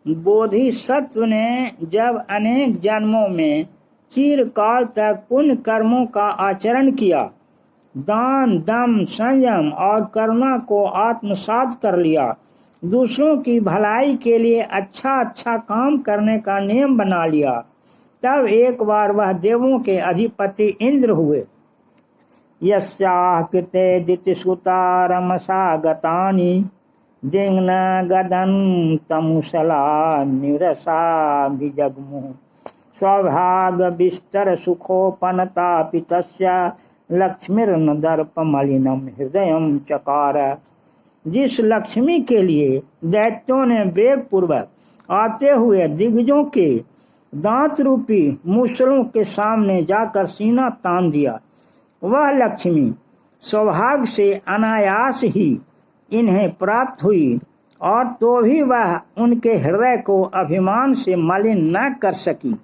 बोधिसत्व ने जब अनेक जन्मों में चिरकाल तक पुण्य कर्मों का आचरण किया, दान, दम, संयम और करुणा को आत्मसात कर लिया, दूसरों की भलाई के लिए अच्छा अच्छा काम करने का नियम बना लिया, तब एक बार वह देवों के अधिपति इंद्र हुए। यस्याः कृते दितिसुता रमसा गतानि दिग्न गदं तमुसला निरसा विजग्मुः सौभाग विस्तर सुखोपनता पितस्य लक्ष्मीर्न दर्प मलिनम हृदयम चकार। जिस लक्ष्मी के लिए दैत्यों ने वेग पूर्वक आते हुए दिग्गजों के दांत रूपी मूसलों के सामने जाकर सीना तान दिया, वह लक्ष्मी सौभाग्य से अनायास ही इन्हें प्राप्त हुई, और तो भी वह उनके हृदय को अभिमान से मलिन न कर सकी।